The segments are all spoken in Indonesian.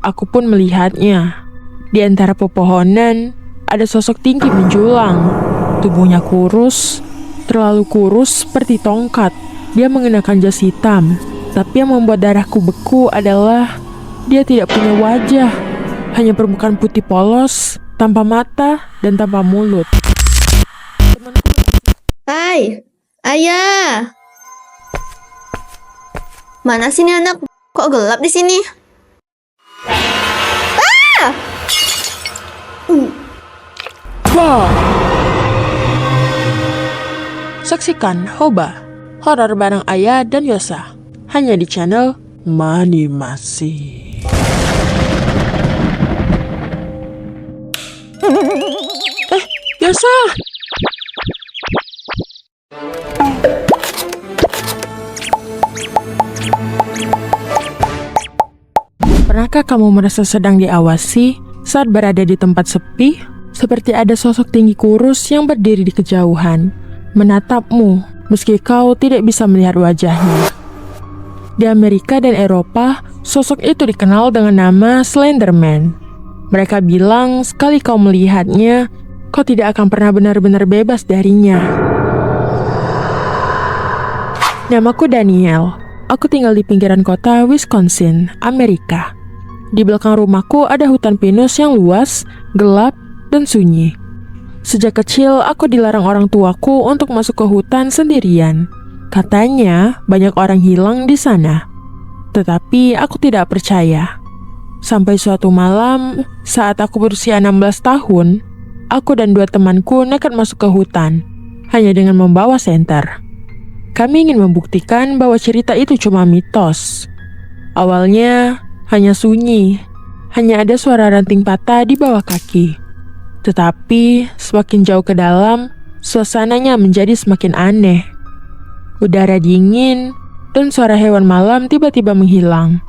Aku pun melihatnya. Di antara pepohonan, ada sosok tinggi menjulang. Tubuhnya kurus, terlalu kurus seperti tongkat. Dia mengenakan jas hitam, tapi yang membuat darahku beku adalah dia tidak punya wajah. Hanya permukaan putih polos, tanpa mata dan tanpa mulut. Hai, ayah. Mana sih nih anak? Kok gelap di sini? Wow. Saksikan Hoba, horor bareng Ayah dan Yosa, hanya di channel Manimasi. Yosa! Pernahkah kamu merasa sedang diawasi saat berada di tempat sepi? Seperti ada sosok tinggi kurus yang berdiri di kejauhan, menatapmu meski kau tidak bisa melihat wajahnya. Di Amerika dan Eropa, sosok itu dikenal dengan nama Slenderman. Mereka bilang sekali kau melihatnya, kau tidak akan pernah benar-benar bebas darinya. Namaku Daniel. Aku tinggal di pinggiran kota Wisconsin, Amerika. Di belakang rumahku ada hutan pinus yang luas, gelap, dan sunyi. Sejak kecil, aku dilarang orang tuaku untuk masuk ke hutan sendirian. Katanya, banyak orang hilang di sana. Tetapi aku tidak percaya. Sampai suatu malam, saat aku berusia 16 tahun, aku dan 2 temanku nekat masuk ke hutan, hanya dengan membawa senter. Kami ingin membuktikan bahwa cerita itu cuma mitos. Awalnya, hanya sunyi. Hanya ada suara ranting patah di bawah kaki. Tetapi, semakin jauh ke dalam, suasananya menjadi semakin aneh. Udara dingin, dan suara hewan malam tiba-tiba menghilang.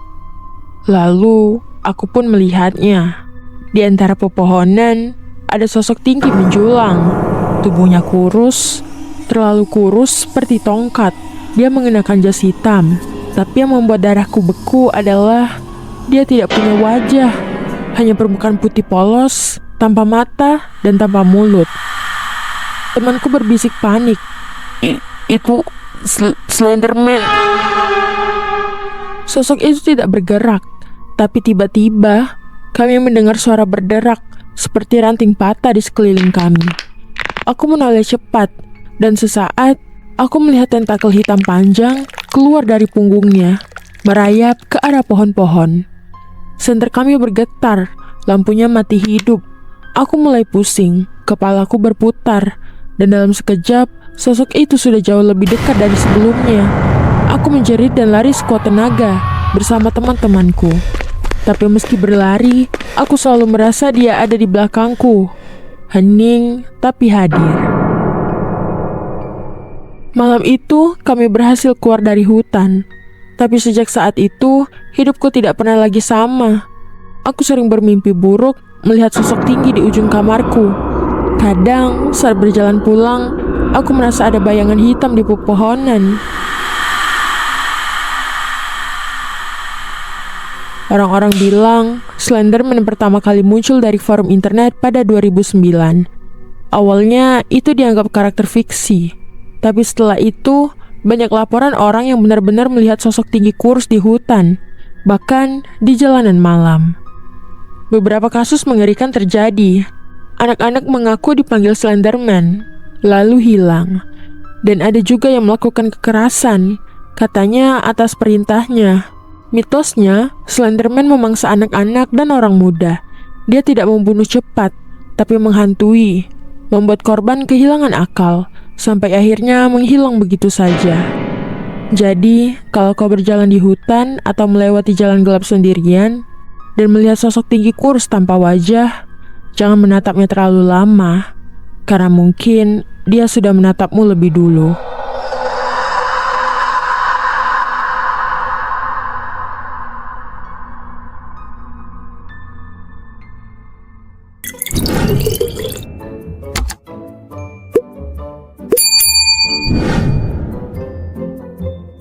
Lalu, aku pun melihatnya. Di antara pepohonan, ada sosok tinggi menjulang. Tubuhnya kurus, terlalu kurus seperti tongkat. Dia mengenakan jas hitam, tapi yang membuat darahku beku adalah dia tidak punya wajah. Hanya permukaan putih polos, tanpa mata dan tanpa mulut. Temanku berbisik panik. Itu Slenderman. Sosok itu tidak bergerak, tapi tiba-tiba kami mendengar suara berderak seperti ranting patah di sekeliling kami. Aku menoleh cepat, dan sesaat aku melihat tentakel hitam panjang keluar dari punggungnya, merayap ke arah pohon-pohon. Senter kami bergetar, lampunya mati hidup. Aku mulai pusing, kepalaku berputar, dan dalam sekejap, sosok itu sudah jauh lebih dekat dari sebelumnya. Aku menjerit dan lari sekuat tenaga bersama teman-temanku. Tapi meski berlari, aku selalu merasa dia ada di belakangku. Hening, tapi hadir. Malam itu, kami berhasil keluar dari hutan. Tapi sejak saat itu, hidupku tidak pernah lagi sama. Aku sering bermimpi buruk melihat sosok tinggi di ujung kamarku. Kadang saat berjalan pulang, aku merasa ada bayangan hitam di pepohonan. Orang-orang bilang Slenderman pertama kali muncul dari forum internet pada 2009. Awalnya itu dianggap karakter fiksi, tapi setelah itu banyak laporan orang yang benar-benar melihat sosok tinggi kurus di hutan, bahkan di jalanan malam. Beberapa kasus mengerikan terjadi. Anak-anak mengaku dipanggil Slenderman, lalu hilang. Dan ada juga yang melakukan kekerasan, katanya atas perintahnya. Mitosnya, Slenderman memangsa anak-anak dan orang muda. Dia tidak membunuh cepat, tapi menghantui, membuat korban kehilangan akal, sampai akhirnya menghilang begitu saja. Jadi, kalau kau berjalan di hutan atau melewati jalan gelap sendirian, dan melihat sosok tinggi kurus tanpa wajah, jangan menatapnya terlalu lama, karena mungkin dia sudah menatapmu lebih dulu.